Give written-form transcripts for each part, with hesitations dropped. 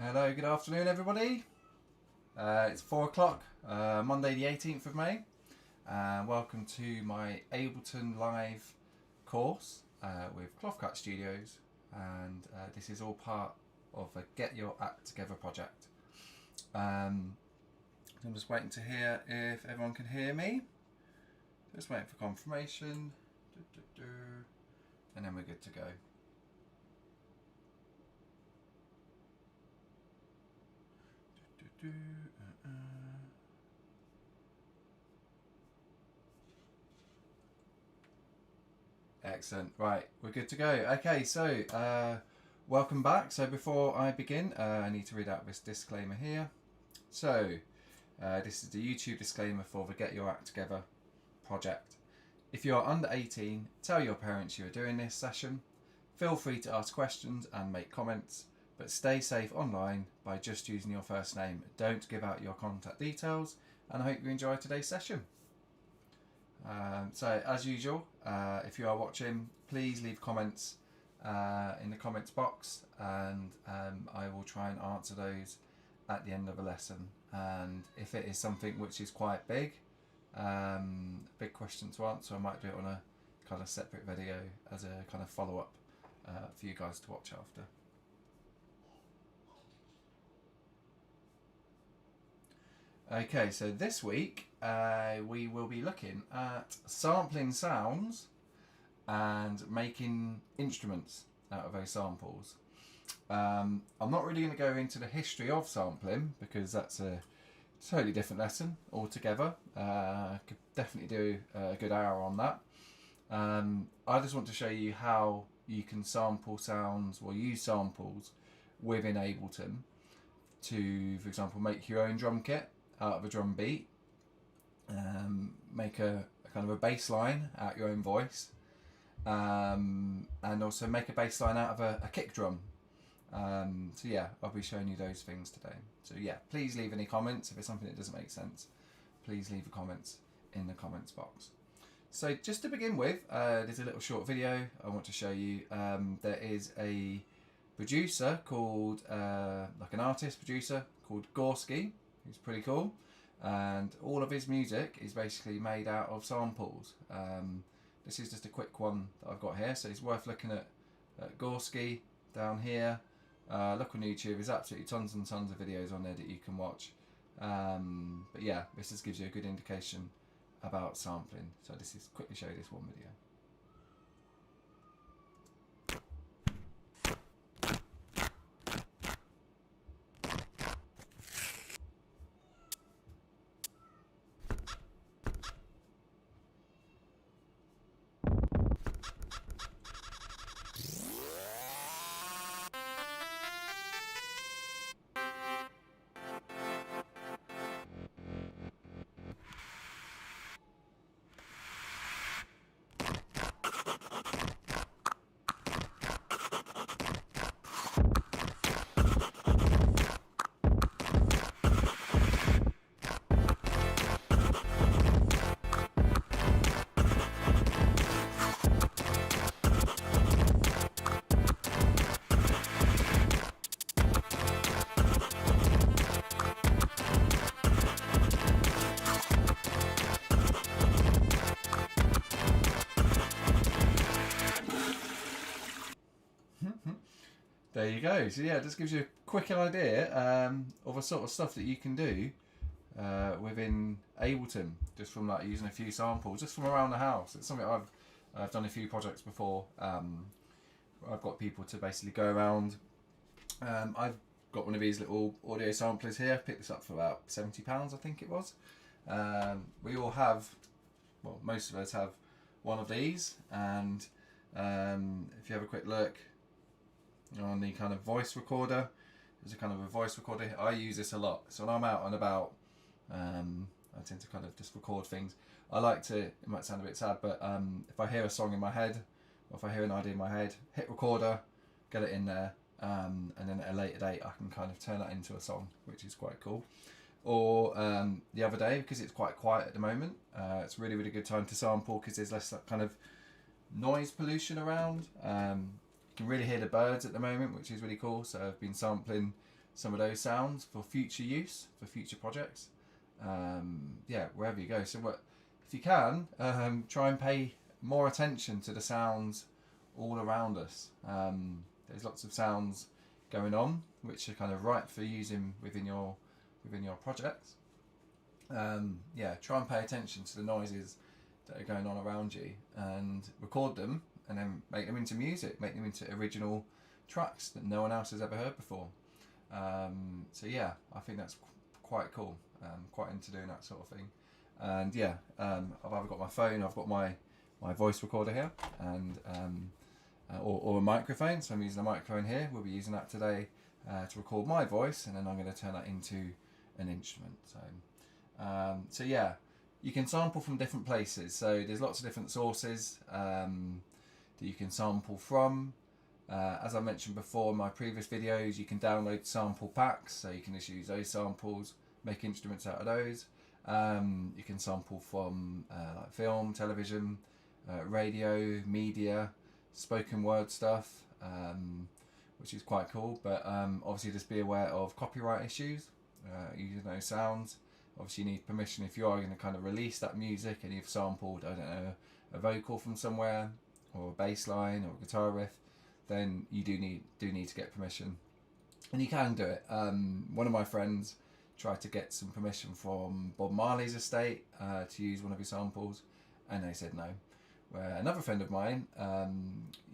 Hello, good afternoon everybody. It's 4 o'clock, Monday the 18th of May. Welcome to my Ableton live course with Clothcut Studios, and this is all part of a Get Your Act Together project. I'm just waiting to hear if everyone can hear me. Just waiting for confirmation. And then we're good to go. Excellent. Right, we're good to go. Okay, so welcome back. So before I begin, I need to read out this disclaimer here. So this is the YouTube disclaimer for the Get Your Act Together project. If you are under 18, tell your parents you are doing this session. Feel free to ask questions and make comments, but stay safe online by just using your first name. Don't give out your contact details, and I hope you enjoy today's session. So as usual, if you are watching, please leave comments in the comments box, and I will try and answer those at the end of the lesson. And if it is something which is quite big question to answer, I might do it on a kind of separate video as a kind of follow-up for you guys to watch after. Okay, so this week we will be looking at sampling sounds and making instruments out of those samples. I'm not really going to go into the history of sampling because that's a totally different lesson altogether. Could definitely do a good hour on that. I just want to show you how you can sample sounds or use samples within Ableton to, for example, make your own drum kit out of a drum beat, make a kind of a bass line out your own voice, and also make a bass line out of a kick drum. So yeah, I'll be showing you those things today. So yeah, please leave any comments. If it's something that doesn't make sense, please leave the comments in the comments box. So just to begin with, there's a little short video I want to show you. There is a producer called, like an artist producer called Gorsky, who's pretty cool, and all of his music is basically made out of samples. This is just a quick one that I've got here, so it's worth looking at Gorsky down here. Look on YouTube, there's absolutely tons and tons of videos on there that you can watch. But yeah, this just gives you a good indication about sampling. So this is quickly show you this one video. There you go. So yeah, it just gives you a quick idea of a sort of stuff that you can do within Ableton, just from like using a few samples, just from around the house. It's something I've done a few projects before. I've got people to basically go around. I've got one of these little audio samplers here. I picked this up for about £70, I think it was. We all have, well, most of us have one of these, and if you have a quick look on the kind of voice recorder, there's a kind of a voice recorder. I use this a lot, so when I'm out and about, I tend to kind of just record things. I like to, it might sound a bit sad, but if I hear a song in my head, or if I hear an idea in my head, hit recorder, get it in there, and then at a later date I can kind of turn that into a song, which is quite cool. Or the other day, because it's quite quiet at the moment, it's a really, really good time to sample because there's less that kind of noise pollution around. You can really hear the birds at the moment, which is really cool. So I've been sampling some of those sounds for future use, for future projects. Yeah, wherever you go. So if you can, try and pay more attention to the sounds all around us. There's lots of sounds going on which are kind of right for using within your projects. Yeah, try and pay attention to the noises that are going on around you and record them, and then make them into music, make them into original tracks that no one else has ever heard before. So yeah, I think that's quite cool. Quite into doing that sort of thing. And yeah, I've either got my phone, I've got my voice recorder here, and or a microphone. So I'm using a microphone here. We'll be using that today to record my voice, and then I'm going to turn that into an instrument. So yeah, you can sample from different places. So there's lots of different sources that you can sample from. As I mentioned before in my previous videos, you can download sample packs, so you can just use those samples, make instruments out of those. You can sample from like film, television, radio, media, spoken word stuff, which is quite cool. But obviously just be aware of copyright issues using those sounds. Obviously you need permission if you are going to kind of release that music and you've sampled, I don't know, a vocal from somewhere, or a bass line, or a guitar riff, then you do need to get permission. And you can do it. One of my friends tried to get some permission from Bob Marley's estate to use one of his samples, and they said no. Where another friend of mine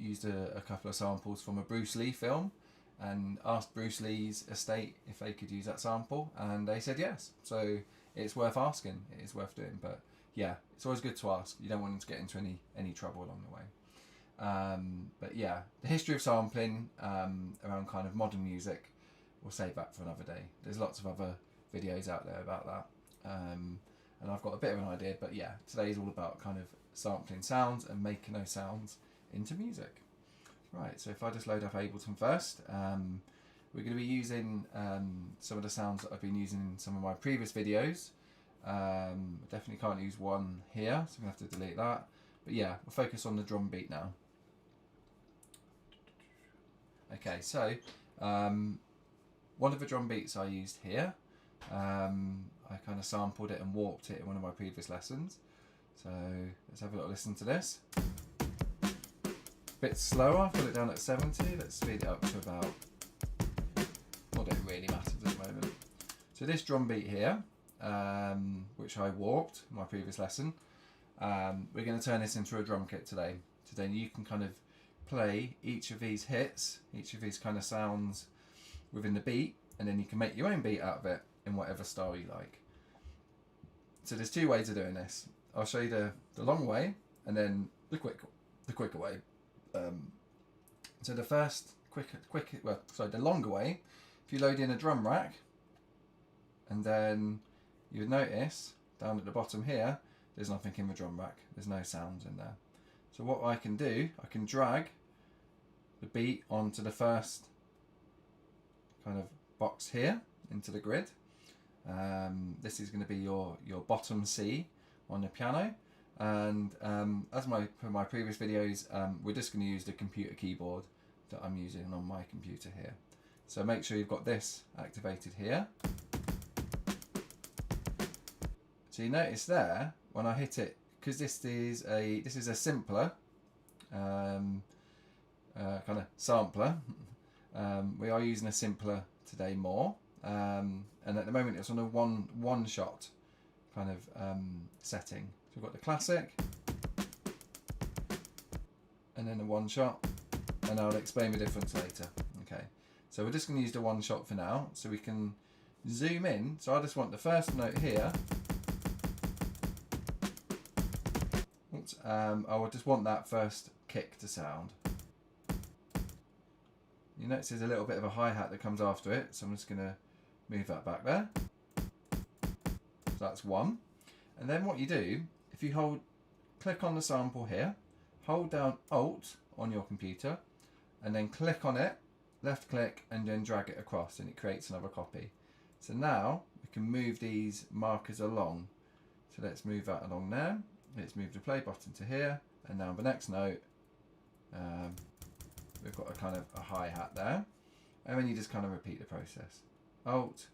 used a couple of samples from a Bruce Lee film and asked Bruce Lee's estate if they could use that sample, and they said yes. So it's worth asking, it is worth doing. But yeah, it's always good to ask. You don't want them to get into any trouble along the way. But yeah, the history of sampling around kind of modern music, we'll save that for another day. There's lots of other videos out there about that, and I've got a bit of an idea, but yeah, today's all about kind of sampling sounds and making those sounds into music. Right, so if I just load up Ableton first, we're going to be using some of the sounds that I've been using in some of my previous videos. Definitely can't use one here, so I'm going to have to delete that. But yeah, we'll focus on the drum beat now. Okay, so one of the drum beats I used here, I kind of sampled it and warped it in one of my previous lessons. So let's have a little listen to this. Bit slower, put it down at 70, let's speed it up to about, what it really matters at the moment. So this drum beat here, which I warped in my previous lesson, we're going to turn this into a drum kit today. So then you can kind of play each of these hits, each of these kind of sounds within the beat, and then you can make your own beat out of it in whatever style you like. So there's two ways of doing this. I'll show you the long way and then the quicker way. So the first the longer way, if you load in a drum rack, and then you would notice down at the bottom here, there's nothing in the drum rack. There's no sounds in there. So what I can do, I can drag the beat onto the first kind of box here into the grid. This is going to be your bottom C on the piano, and as for my previous videos, we're just going to use the computer keyboard that I'm using on my computer here. So make sure you've got this activated here. So you notice there when I hit it, because this is a simpler kind of sampler. We are using a simpler today more, and at the moment it's on a one shot kind of setting. So we've got the classic, and then the one shot, and I'll explain the difference later. Okay, so we're just going to use the one shot for now, so we can zoom in. So I just want the first note here. I would just want that first kick to sound. You notice there's a little bit of a hi-hat that comes after it, so I'm just going to move that back there. So that's one. And then what you do, if you click on the sample here, hold down Alt on your computer, and then click on it, left click, and then drag it across, and it creates another copy. So now we can move these markers along. So let's move that along there. Let's move the play button to here, and now the next note, we've got a kind of a hi-hat there, and then you just kind of repeat the process. Alt,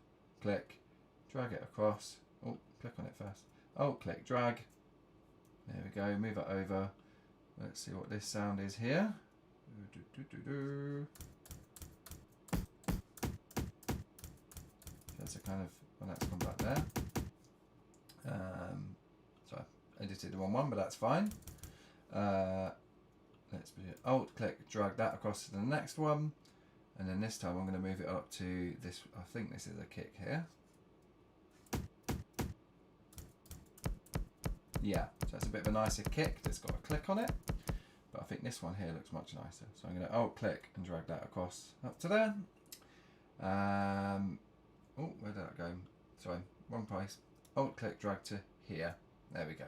click, drag it across. Oh, click on it first. Alt, click, drag. There we go, move it over. Let's see what this sound is here. That's a kind of, well, that's gone back there. So I edited the wrong one, but that's fine. Let's do Alt, click, drag that across to the next one. And then this time I'm going to move it up to this, I think this is a kick here. Yeah, so that's a bit of a nicer kick that's got a click on it. But I think this one here looks much nicer. So I'm going to Alt click and drag that across up to there. Oh, where did that go? Sorry, wrong place. Alt click, drag to here. There we go.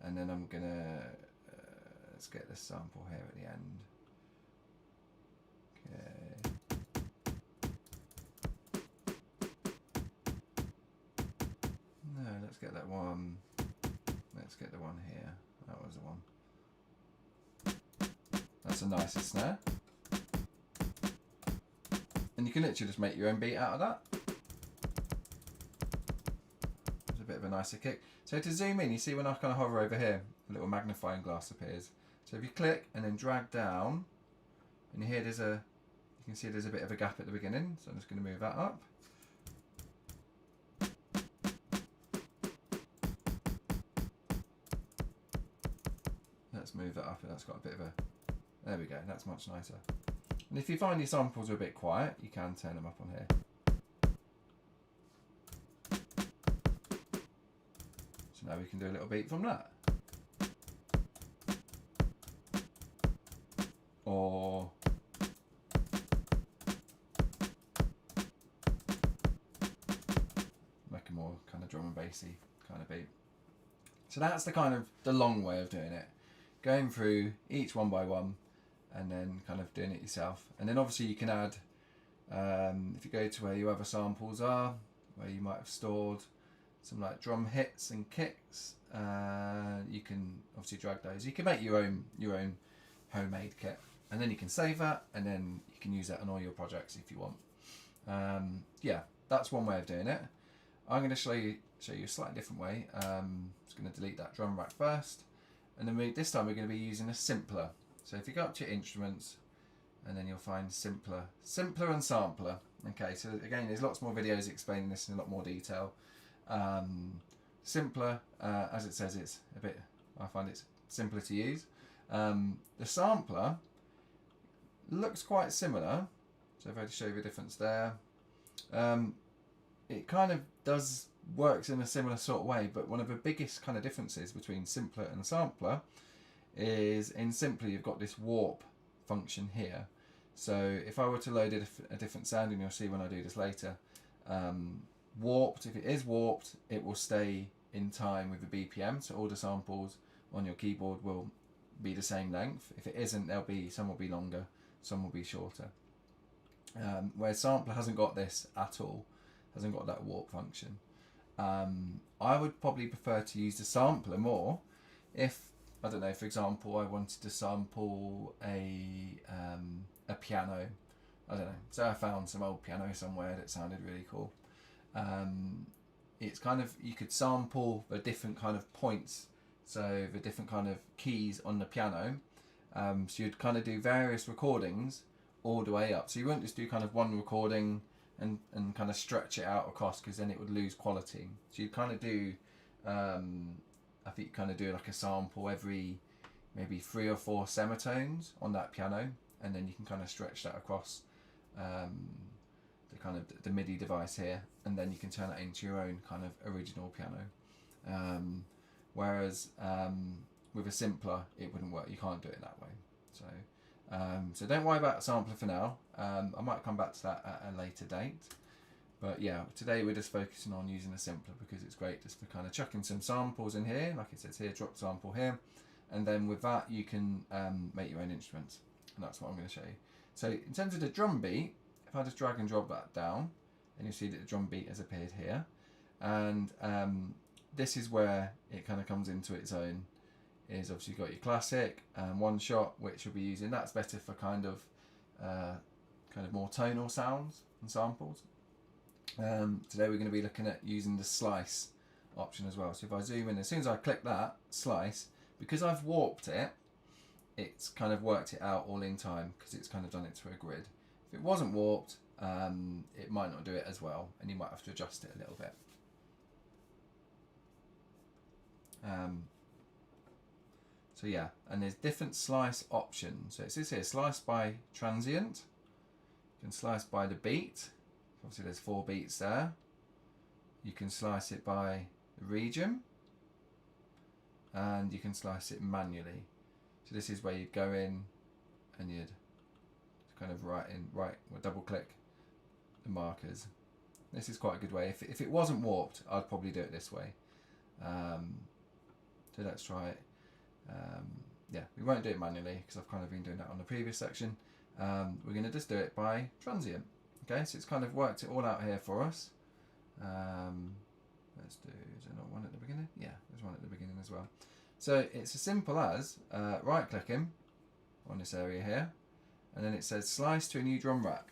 And then I'm going to, let's get this sample here at the end. No, let's get that one. Let's get the one here. That was the one. That's a nicer snare. And you can literally just make your own beat out of that. It's a bit of a nicer kick. So to zoom in, you see when I kind of hover over here, a little magnifying glass appears. So if you click and then drag down, and you hear there's a, you can see there's a bit of a gap at the beginning. So I'm just going to move that up. Let's move that up, and that's got a bit of a, there we go, that's much nicer. And if you find your samples are a bit quiet, you can turn them up on here. So now we can do a little beat from that. Or make a more kind of drum and bassy kind of beat. So that's the kind of the long way of doing it. Going through each one by one and then kind of doing it yourself. And then obviously you can add, if you go to where your other samples are, where you might have stored some like drum hits and kicks, you can obviously drag those. You can make your own homemade kit, and then you can save that, and then you can use that on all your projects if you want. Yeah, that's one way of doing it. I'm going to show you a slightly different way. I'm just going to delete that drum rack first. And then this time we're going to be using a simpler. So if you go up to your instruments, and then you'll find simpler and sampler. Okay, so again, there's lots more videos explaining this in a lot more detail. Simpler, as it says, it's a bit, I find it's simpler to use. The sampler looks quite similar. So if I show you the difference there, it kind of works in a similar sort of way, but one of the biggest kind of differences between simpler and sampler is in simpler you've got this warp function here. So if I were to load a different sound, and you'll see when I do this later, warped, if it is warped, it will stay in time with the BPM, so all the samples on your keyboard will be the same length. If it isn't, some will be longer, some will be shorter. Whereas sampler hasn't got this at all, hasn't got that warp function. I would probably prefer to use the sampler more if, I don't know, for example, I wanted to sample a piano. I don't know, so I found some old piano somewhere that sounded really cool. It's kind of, you could sample the different kind of points, so the different kind of keys on the piano. So you'd kind of do various recordings all the way up. So you wouldn't just do kind of one recording and kind of stretch it out across, because then it would lose quality. So you'd kind of do, I think you kind of do like a sample every maybe 3 or 4 semitones on that piano, and then you can kind of stretch that across the kind of the MIDI device here, and then you can turn that into your own kind of original piano. Whereas with a simpler, it wouldn't work. You can't do it that way. So don't worry about a sampler for now. I might come back to that at a later date. But yeah, today we're just focusing on using a simpler because it's great just for kind of chucking some samples in here, like it says here, drop sample here, and then with that you can make your own instruments, and that's what I'm going to show you. So in terms of the drum beat, if I just drag and drop that down, and you'll see that the drum beat has appeared here, and this is where it kind of comes into its own. Is obviously you've got your classic one shot, which you'll be using. That's better for kind of more tonal sounds and samples. Today we're going to be looking at using the slice option as well. So if I zoom in, as soon as I click that slice, because I've warped it, it's kind of worked it out all in time because it's kind of done it to a grid. If it wasn't warped, it might not do it as well, and you might have to adjust it a little bit. So yeah, and there's different slice options. So it says here, slice by transient. You can slice by the beat. Obviously there's 4 beats there. You can slice it by the region, and you can slice it manually. So this is where you'd go in and you'd kind of double click the markers. This is quite a good way. If it wasn't warped, I'd probably do it this way. So let's try it. Yeah, we won't do it manually because I've kind of been doing that on the previous section. We're going to just do it by transient. Okay, so it's kind of worked it all out here for us. Let's do, is there not one at the beginning? Yeah, there's one at the beginning as well. So it's as simple as right clicking on this area here, and then it says slice to a new drum rack.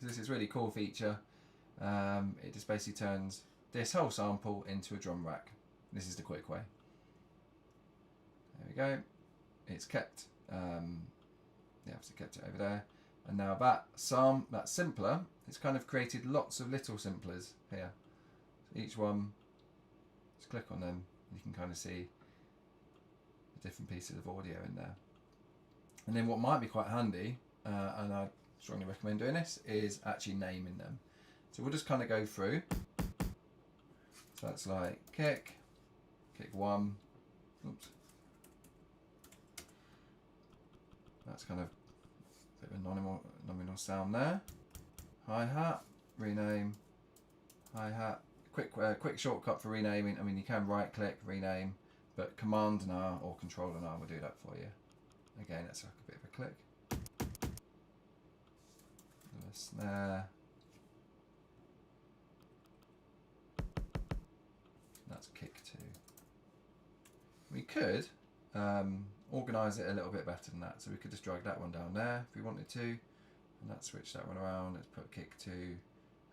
So this is a really cool feature. It just basically turns this whole sample into a drum rack. This is the quick way. There we go. It's kept, yeah, so kept it over there. And now that's simpler. It's kind of created lots of little simplers here. So each one, just click on them, you can kind of see the different pieces of audio in there. And then what might be quite handy, and I strongly recommend doing this, is actually naming them. So we'll just kind of go through. So that's like kick 1, oops. That's kind of a bit of a nominal sound there. Hi-hat, rename, hi-hat. Quick shortcut for renaming. I mean, you can right click, rename, but Command and R or Control and R will do that for you. Again, that's like a bit of a click. A snare. That's kick 2. We could organise it a little bit better than that. So we could just drag that one down there if we wanted to, and let's switch that one around. Let's put kick 2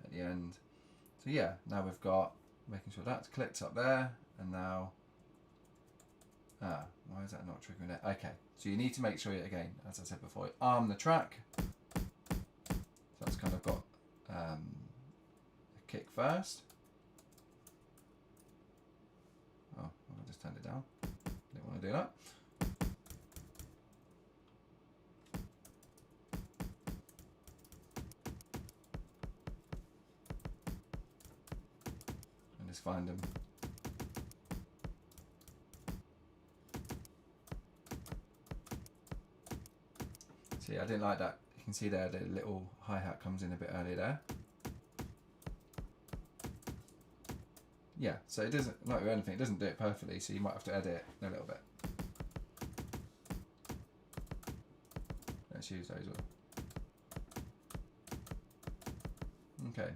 at the end. So yeah, now we've got, making sure that's clicked up there, and now, why is that not triggering it? Okay, so you need to make sure, again, as I said before, you arm the track. So that's kind of got a kick first. Oh, I just turned it down. Didn't want to do that. And just find them. See, I didn't like that. You can see there the little hi-hat comes in a bit early there. Yeah, so it doesn't, like with anything, it doesn't do it perfectly, so you might have to edit it a little bit. Let's use those all. Okay,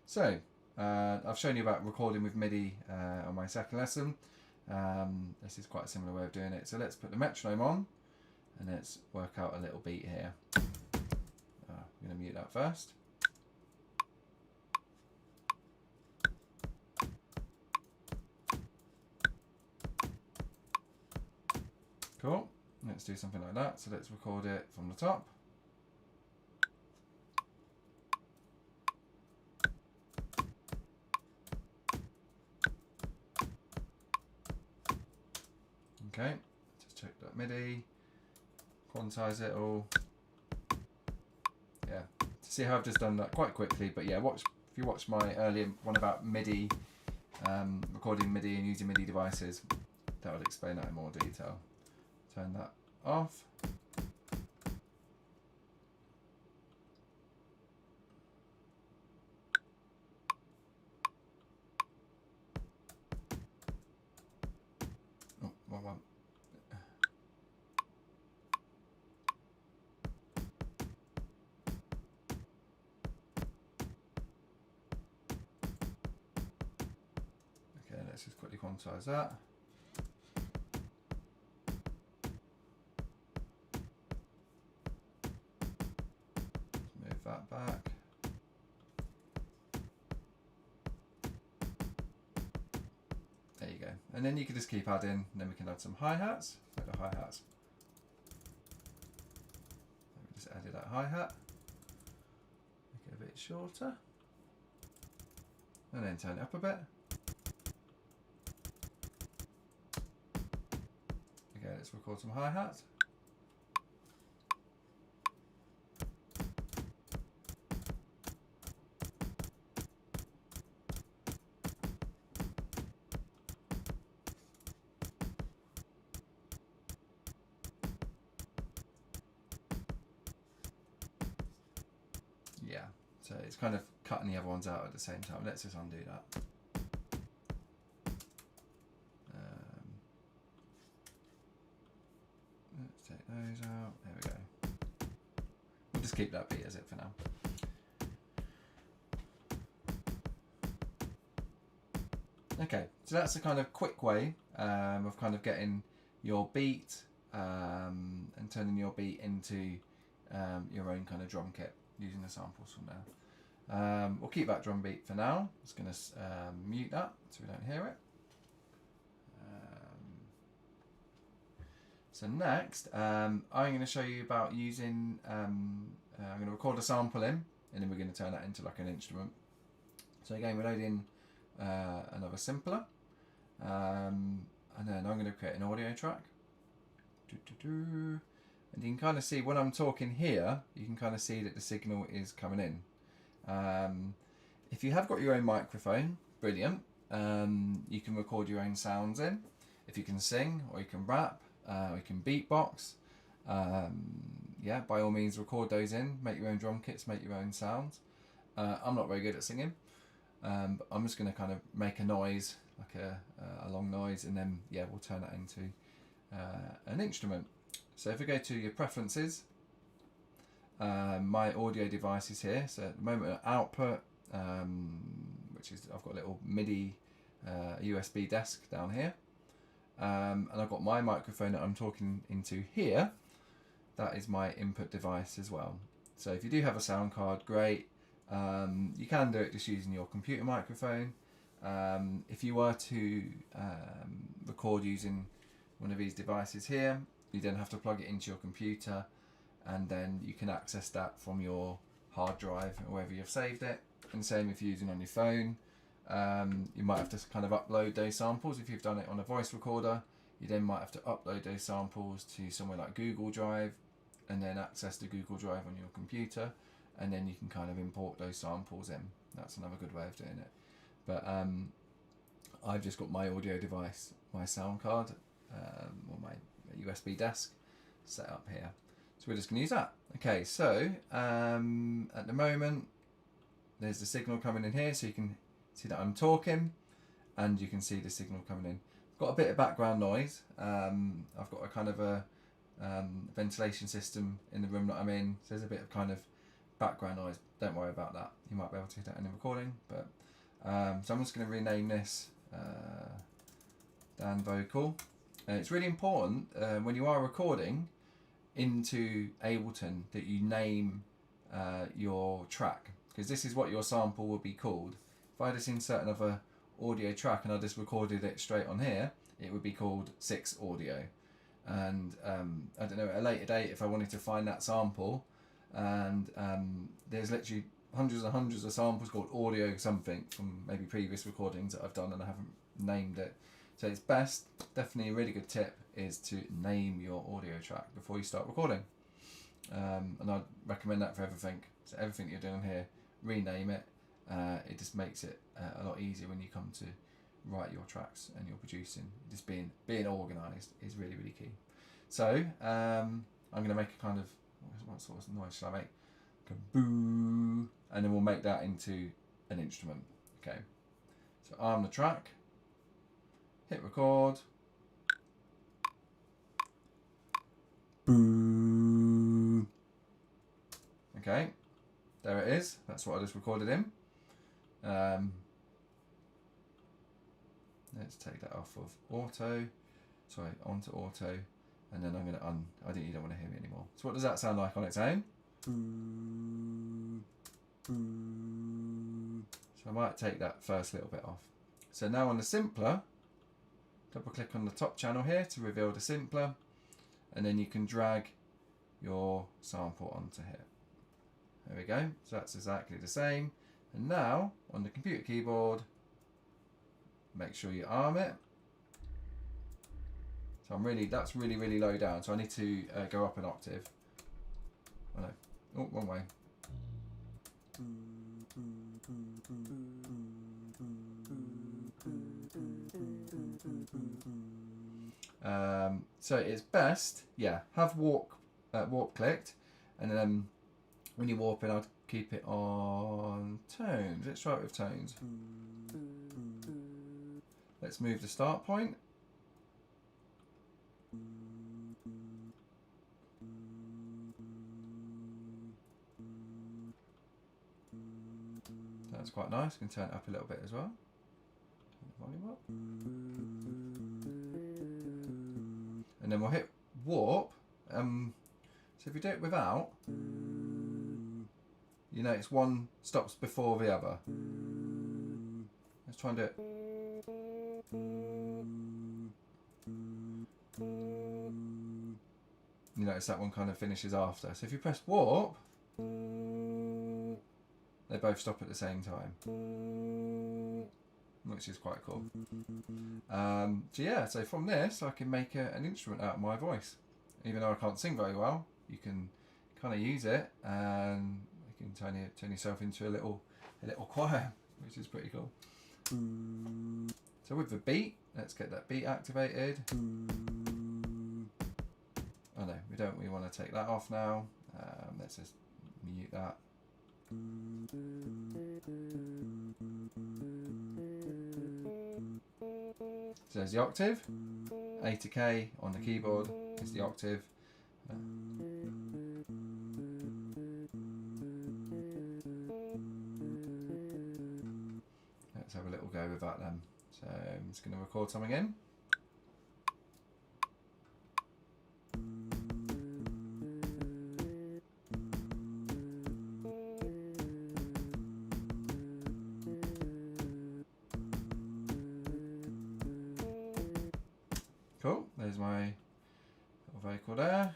so I've shown you about recording with MIDI on my second lesson. This is quite a similar way of doing it. So let's put the metronome on and let's work out a little beat here. I'm going to mute that first. Cool, let's do something like that. So let's record it from the top. Okay, just check that MIDI, quantize it all. Yeah, to see how I've just done that quite quickly, but yeah, if you watch my earlier one about MIDI, recording MIDI and using MIDI devices, that will explain that in more detail. Turn that off. Oh, wrong one. Okay, let's just quickly quantize that. Move that back. And then you can just keep adding, and then we can add some hi-hats. Add the hi-hats. We just added that hi-hat. Make it a bit shorter. And then turn it up a bit. Okay, let's record some hi-hats. Yeah, so it's kind of cutting the other ones out at the same time. Let's just undo that. Let's take those out. There we go. We'll just keep that beat as it for now. Okay, so that's a kind of quick way of kind of getting your beat and turning your beat into your own kind of drum kit using the samples from there. We'll keep that drum beat for now. Just going to mute that so we don't hear it. So next, I'm going to show you about using, I'm going to record a sample in, and then we're going to turn that into like an instrument. So again, we're loading another simpler, and then I'm going to create an audio track. And you can kind of see when I'm talking here, you can kind of see that the signal is coming in. If you have got your own microphone, brilliant. You can record your own sounds in. If you can sing or you can rap, or you can beatbox, yeah, by all means record those in, make your own drum kits, make your own sounds. I'm not very good at singing, but I'm just going to kind of make a noise, like a long noise, and then yeah, we'll turn that into an instrument. So if we go to your preferences, my audio devices here. So at the moment, output, which is I've got a little MIDI USB desk down here, and I've got my microphone that I'm talking into here. That is my input device as well. So if you do have a sound card, great. You can do it just using your computer microphone. If you were to record using one of these devices here, you then have to plug it into your computer, and then you can access that from your hard drive or wherever you've saved it. And same if you're using on your phone. You might have to kind of upload those samples. If you've done it on a voice recorder, you then might have to upload those samples to somewhere like Google Drive, and then access the Google Drive on your computer, and then you can kind of import those samples in. That's another good way of doing it. But I've just got my audio device, my sound card, or my USB desk set up here. So we're just going to use that. Okay, so at the moment, there's the signal coming in here, so you can see that I'm talking, and you can see the signal coming in. I've got a bit of background noise. I've got a kind of a ventilation system in the room that I'm in, so there's a bit of kind of background noise. Don't worry about that. You might be able to hear that in the recording, but so I'm just going to rename this Dan Vocal. And it's really important when you are recording into Ableton that you name your track, because this is what your sample will be called. If I just insert another audio track and I just recorded it straight on here, it would be called 6 audio. And I don't know, at a later date, if I wanted to find that sample, and there's literally hundreds and hundreds of samples called audio something from maybe previous recordings that I've done and I haven't named it. So it's best, definitely a really good tip, is to name your audio track before you start recording. And I'd recommend that for everything. So everything you're doing here, rename it. It just makes it a lot easier when you come to write your tracks and you're producing. Just being organised is really, really key. So I'm going to make a kind of, what sort of noise shall I make? Like a boo, and then we'll make that into an instrument. Okay, so arm the track, hit record, boo. Okay, there it is. That's what I just recorded in. Let's take that off of auto, sorry, onto auto, and then I'm going to you don't want to hear me anymore. So what does that sound like on its own? Boo, boo. So I might take that first little bit off. So now on the simpler, double click on the top channel here to reveal the simpler, and then you can drag your sample onto here. There we go, so that's exactly the same. And now on the computer keyboard, make sure you arm it. So that's really low down, so I need to go up an octave. Oh no, oh, wrong way. So it's best, have warp clicked, and then when you warp it, I'd keep it on tones. Let's try it with tones. Let's move the start point. That's quite nice. You can turn it up a little bit as well. Volume up. And then we'll hit warp. So if you do it without, you notice one stops before the other. Let's try and do it. You notice that one kind of finishes after. So if you press warp, they both stop at the same time, which is quite cool. So from this I can make an instrument out of my voice. Even though I can't sing very well, you can kind of use it and you can turn yourself into a little choir, which is pretty cool. So with the beat, let's get that beat activated. Oh no, we want to take that off now. Let's just mute that. So there's the octave. A to K on the keyboard is the octave. Let's have a little go with that then. So I'm just going to record something in. Cool, there's my little vocal there,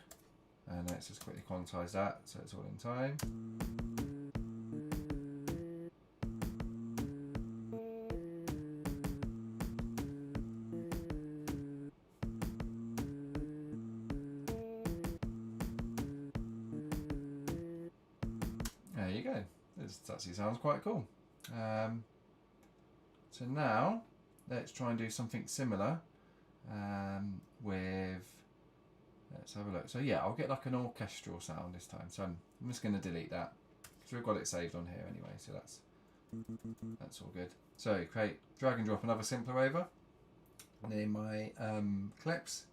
and let's just quickly quantize that so it's all in time. There you go, this actually sounds quite cool. So now let's try and do something similar. Let's have a look. So I'll get like an orchestral sound this time. So I'm just going to delete that because we've got it saved on here anyway. So that's all good. So drag and drop another simpler over, and then in my clips,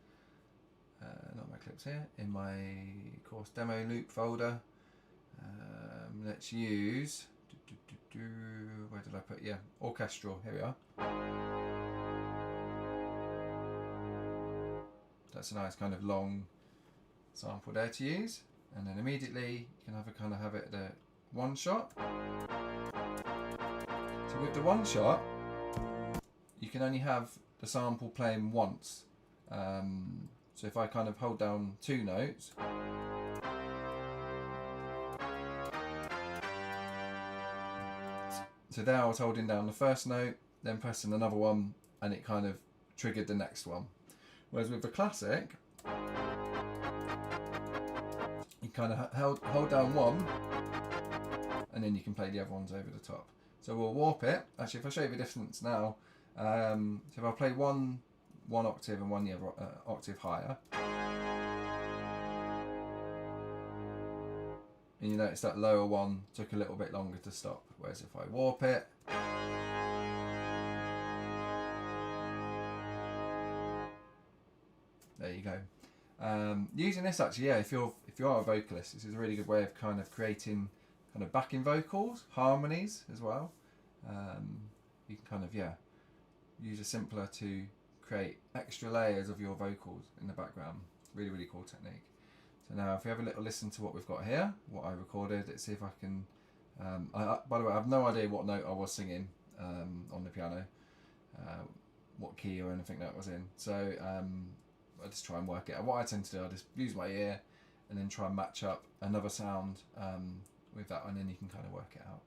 not my clips here, in my course demo loop folder, let's use. Where did I put? Orchestral. Here we are. That's a nice kind of long sample there to use, and then immediately you can have it at one shot. So with the one shot, you can only have the sample playing once. So if I kind of hold down two notes, so there I was holding down the first note, then pressing another one, and it kind of triggered the next one. Whereas with the classic, you kind of hold down one, and then you can play the other ones over the top. So we'll warp it. Actually, if I show you the difference now, so if I play one octave and one octave higher, and you notice that lower one took a little bit longer to stop. Whereas if I warp it, there you go. Using this actually, if you are a vocalist, this is a really good way of kind of creating kind of backing vocals, harmonies as well. You can kind of use a simpler to create extra layers of your vocals in the background. Really cool technique. So now if we have a little listen to what we've got here, what I recorded, let's see if I can. By the way, I have no idea what note I was singing on the piano. what key or anything that was in. So I just try and work it out. What I tend to do, I just use my ear and then try and match up another sound with that, and then you can kind of work it out.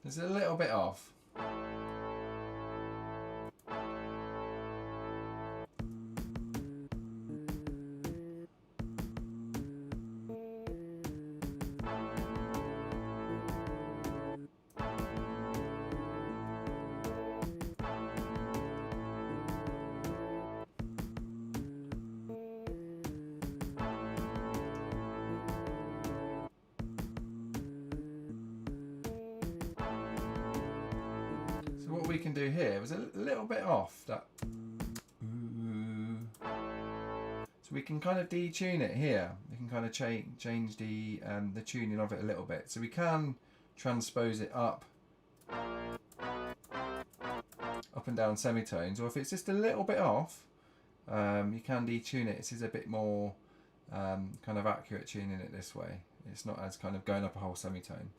It's a little bit off. So what we can do here was a little bit off that. So we can kind of detune it here. We can kind of change the tuning of it a little bit. So we can transpose it up and down semitones, or if it's just a little bit off, you can detune it. This is a bit more kind of accurate tuning it this way. It's not as kind of going up a whole semitone.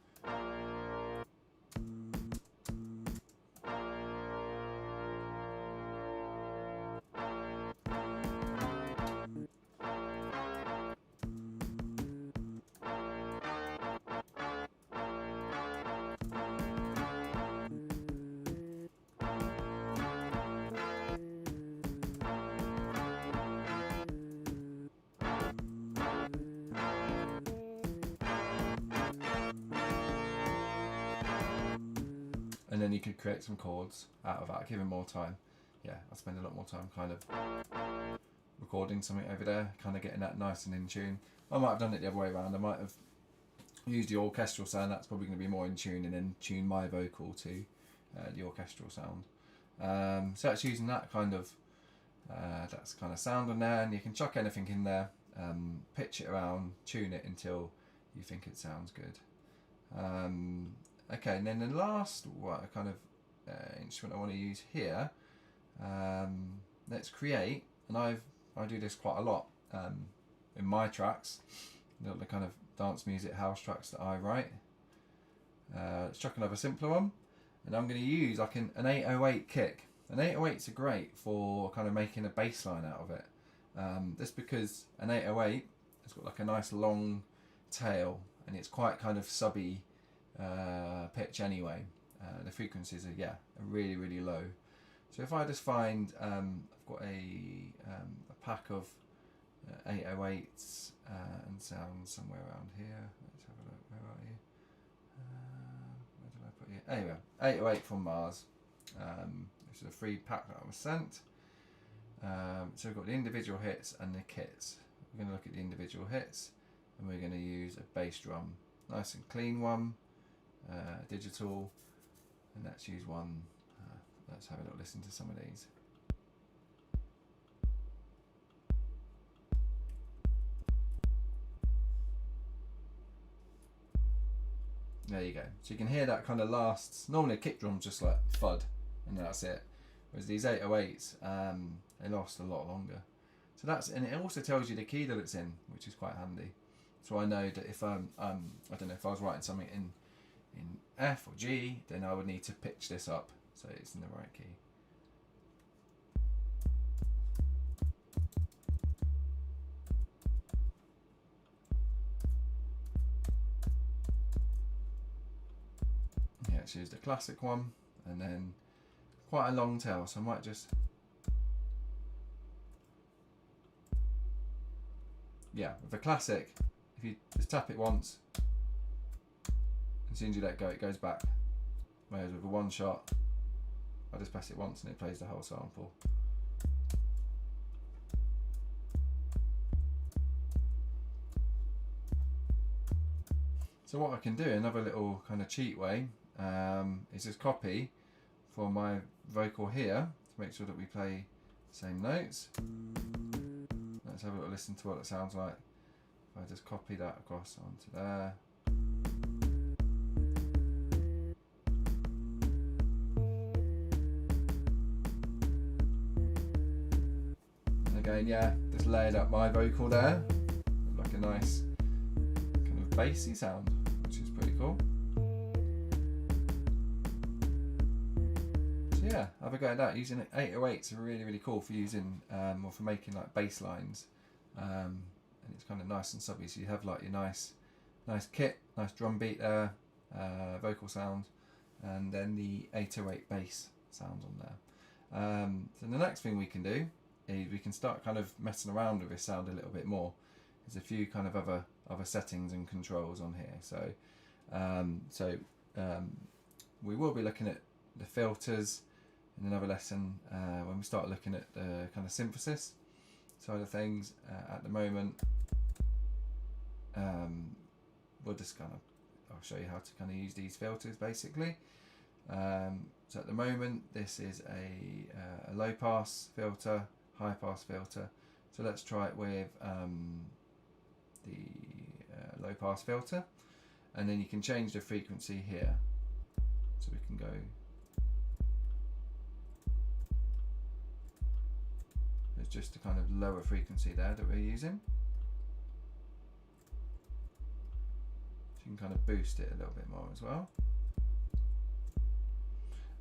And then you could create some chords out of that, give it more time. Yeah, I spend a lot more time kind of recording something over there, kind of getting that nice and in tune. I might have done it the other way around. I might have used the orchestral sound. That's probably going to be more in tune, and then tune my vocal to the orchestral sound. So that's using that kind of sound on there, and you can chuck anything in there, pitch it around, tune it until you think it sounds good. Okay, and then the last kind of instrument I want to use here, let's create, and I do this quite a lot in my tracks, the kind of dance music house tracks that I write. Let's chuck another simpler one, and I'm going to use like an 808 kick. And 808s are great for kind of making a bass line out of it. Just because an 808 has got like a nice long tail, and it's quite kind of subby pitch anyway. The frequencies are really, really low. So if I just find I've got a pack of 808s and sounds somewhere around here. Let's have a look. Where are you? Where did I put you? Anyway, 808 from Mars. This is a free pack that I was sent. So we've got the individual hits and the kits. We're going to look at the individual hits, and we're going to use a bass drum, nice and clean one, digital, and let's use one. Let's have a little listen to some of these. There you go. So you can hear that kind of lasts. Normally a kick drum's just like thud, and that's it. Whereas these 808s, they last a lot longer. So that's, and it also tells you the key that it's in, which is quite handy. So I know that if I don't know, if I was writing something in F or G, then I would need to pitch this up so it's in the right key. Yeah, let's use the classic one, and then quite a long tail, so I might just, yeah, with a classic, if you just tap it once, as soon as you let go, it goes back. Whereas with a one shot, I just press it once and it plays the whole sample. So what I can do, another little kind of cheat way, is just copy for my vocal here to make sure that we play the same notes. Let's have a little listen to what it sounds like if I just copy that across onto there. again, yeah, just layered up my vocal there, like a nice kind of bassy sound, which is pretty cool. So yeah, have a go at that. Using 808s are really, really cool for using or for making like bass lines, and it's kind of nice and subby. So you have like your nice kit, nice drum beat there, vocal sound, and then the 808 bass sound on there. So the next thing we can do is we can start kind of messing around with this sound a little bit more. There's a few kind of other settings and controls on here. So we will be looking at the filters in another lesson when we start looking at the kind of synthesis side of things. At the moment, we'll just I'll show you how to kind of use these filters basically. So at the moment, this is a low pass filter, high pass filter. So let's try it with the low pass filter, and then you can change the frequency here. So we can go. There's just a kind of lower frequency there that we're using. So you can kind of boost it a little bit more as well.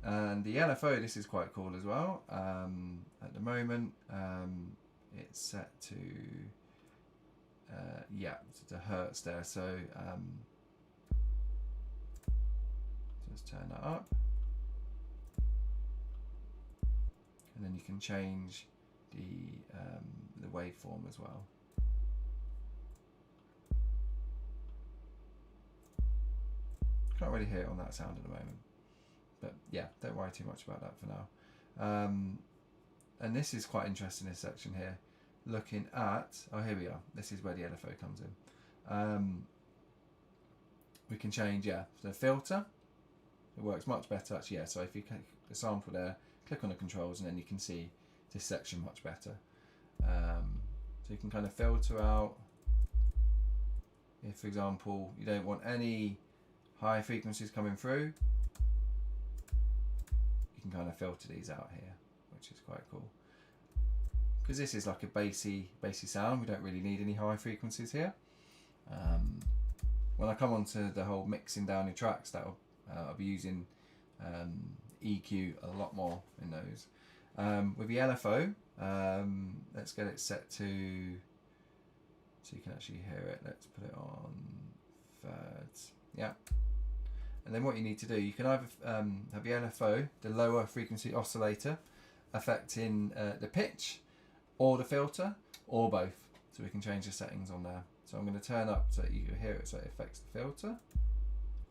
And the LFO, this is quite cool as well. At the moment, it's set to to hertz there. So just turn that up, and then you can change the waveform as well. Can't really hear it on that sound at the moment. But yeah, don't worry too much about that for now. And this is quite interesting, this section here. Looking at, oh here we are, this is where the LFO comes in. We can change, the filter. It works much better actually, so if you click the sample there, click on the controls, and then you can see this section much better. So you can kind of filter out, if for example, you don't want any high frequencies coming through, you can kind of filter these out here, which is quite cool. Because this is like a bassy sound, we don't really need any high frequencies here. When I come on to the whole mixing down your tracks, I'll be using EQ a lot more in those. With the LFO, let's get it set to, so you can actually hear it. Let's put it on thirds. Yeah. And then what you need to do, you can either have the LFO, the lower frequency oscillator, affecting the pitch, or the filter, or both. So we can change the settings on there. So I'm going to turn up so you can hear it, so it affects the filter.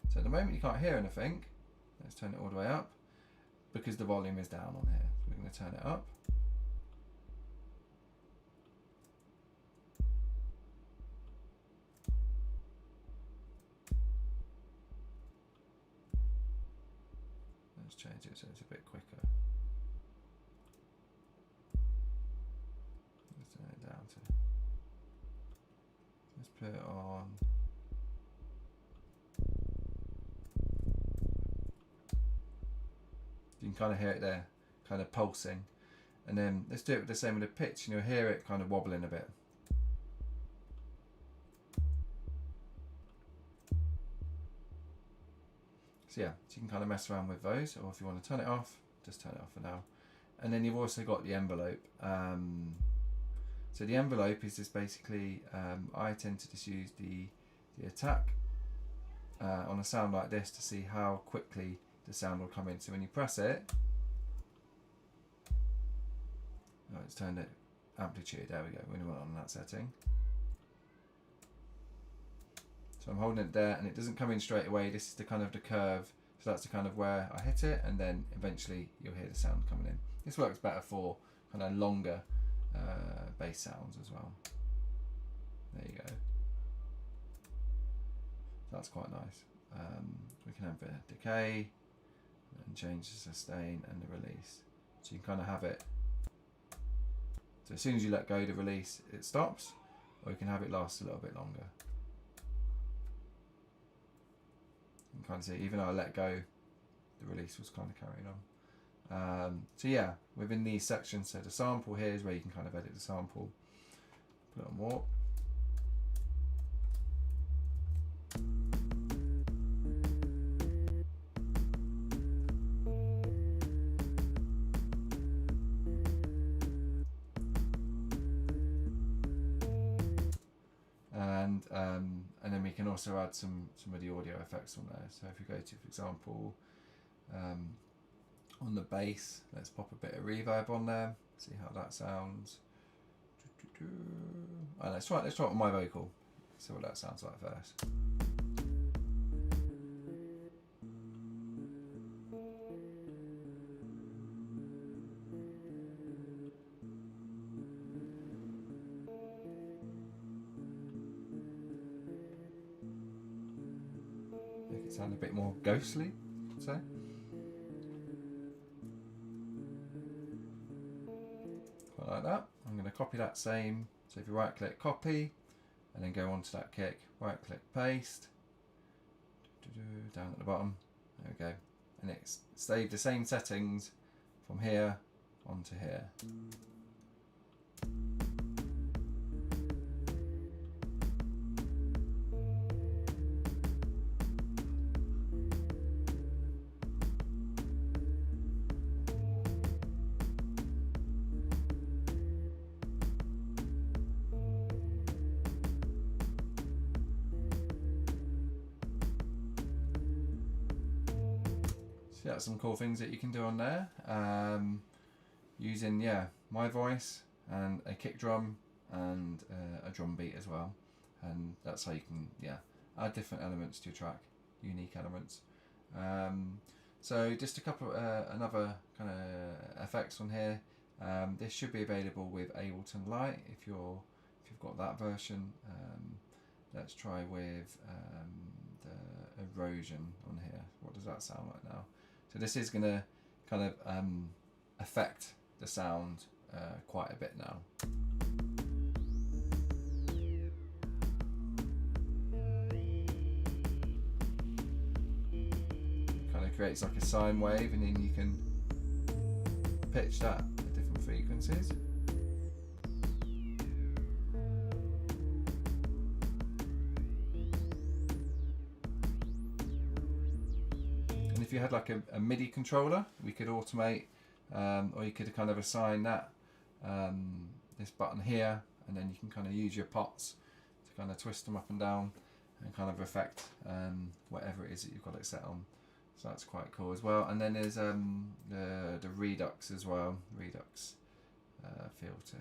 So at the moment you can't hear anything. Let's turn it all the way up, because the volume is down on here. So we're going to turn it up. Let's change it so it's a bit quicker. Let's turn it down to, let's put it on. You can kind of hear it there, kind of pulsing. And then let's do it with the same with the pitch, and you'll hear it kind of wobbling a bit. So yeah, so you can kind of mess around with those, or if you want to turn it off, just turn it off for now. And then you've also got the envelope. So the envelope is just basically, I tend to just use the attack on a sound like this to see how quickly the sound will come in. So when you press it, oh, it's turned it amplitude, there we go, when we went on that setting. So I'm holding it there, and it doesn't come in straight away. This is the kind of the curve. So that's the kind of where I hit it, and then eventually you'll hear the sound coming in. This works better for kind of longer bass sounds as well. There you go. That's quite nice. We can have a decay and change the sustain and the release. So you can kind of have it. So as soon as you let go the release, it stops, or you can have it last a little bit longer. You can kind of see, even though I let go, the release was kind of carrying on. So yeah, within these sections, so the sample here is where you can kind of edit the sample, put it on warp. And then we can also add some of the audio effects on there. So if you go to, for example, on the bass, let's pop a bit of reverb on there, see how that sounds. And let's try it with my vocal, see what that sounds like first. Make it sound a bit more ghostly, I'd say. Quite like that. I'm going to copy that same. So if you right click copy and then go onto that kick, right click paste, down at the bottom, there we go. And it's saved the same settings from here onto here. So that's some cool things that you can do on there, using my voice and a kick drum and a drum beat as well, and that's how you can add different elements to your track, unique elements. So just a couple another kind of effects on here. This should be available with Ableton Lite if you've got that version. Let's try with the erosion on here. What does that sound like now? So this is going to kind of affect the sound quite a bit now. Kind of creates like a sine wave, and then you can pitch that at different frequencies. If you had like a MIDI controller, we could automate, or you could kind of assign that this button here, and then you can kind of use your pots to kind of twist them up and down and kind of affect whatever it is that you've got it set on. So that's quite cool as well. And then there's the Redux as well, Redux filter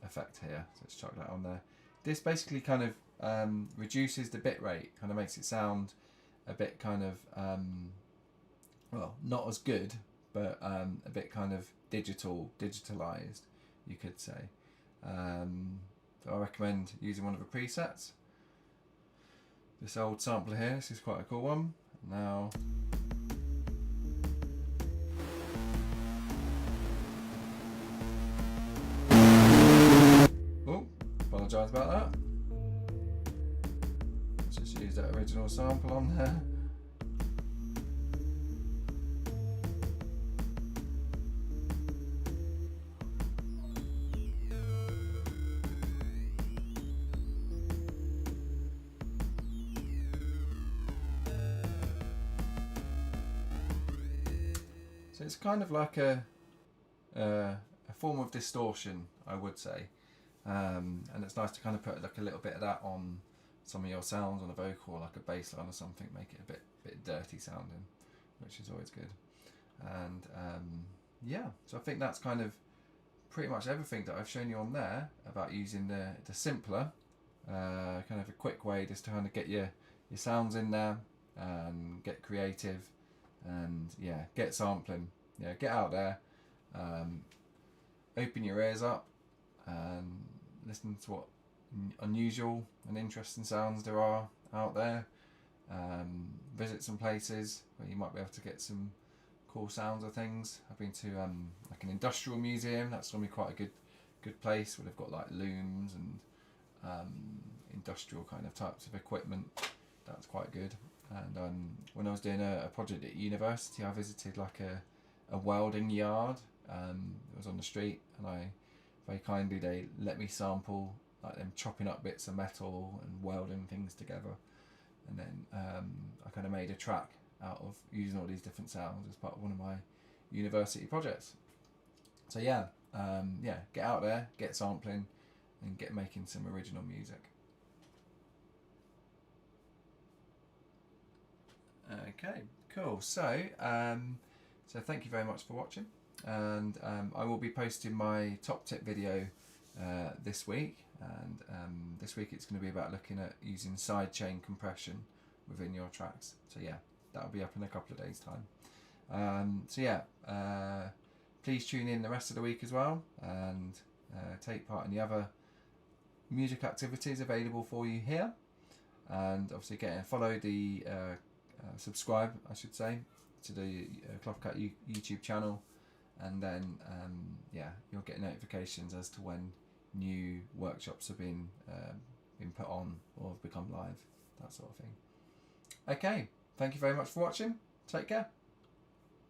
effect here. So let's chuck that on there. This basically kind of reduces the bit rate, kind of makes it sound a bit kind of well, not as good, but a bit kind of digitalized, you could say. So I recommend using one of the presets. This old sampler here, this is quite a cool one. Now, oh, apologise about that. Let's just use that original sample on there. So it's kind of like a form of distortion, I would say, and it's nice to kind of put like a little bit of that on some of your sounds on a vocal, or like a bass line or something, make it a bit dirty sounding, which is always good. And so I think that's kind of pretty much everything that I've shown you on there about using the simpler, kind of a quick way just to kind of get your sounds in there and get creative. And get sampling, get out there, open your ears up and listen to what unusual and interesting sounds there are out there. Visit some places where you might be able to get some cool sounds of things. I've been to like an industrial museum. That's going to be quite a good place where they've got like looms and industrial kind of types of equipment. That's quite good. And when I was doing a project at university, I visited like a welding yard. It was on the street, and very kindly they let me sample like them chopping up bits of metal and welding things together, and then I kind of made a track out of using all these different sounds as part of one of my university projects. So yeah, get out there, get sampling, and get making some original music. Okay, cool. So thank you very much for watching, and I will be posting my top tip video this week, and this week it's going to be about looking at using sidechain compression within your tracks. So yeah, that'll be up in a couple of days' time. Please tune in the rest of the week as well, and take part in the other music activities available for you here, and obviously subscribe, I should say, to the Clothcat YouTube channel, and then you'll get notifications as to when new workshops have been put on or have become live, that sort of thing. Okay, thank you very much for watching. Take care.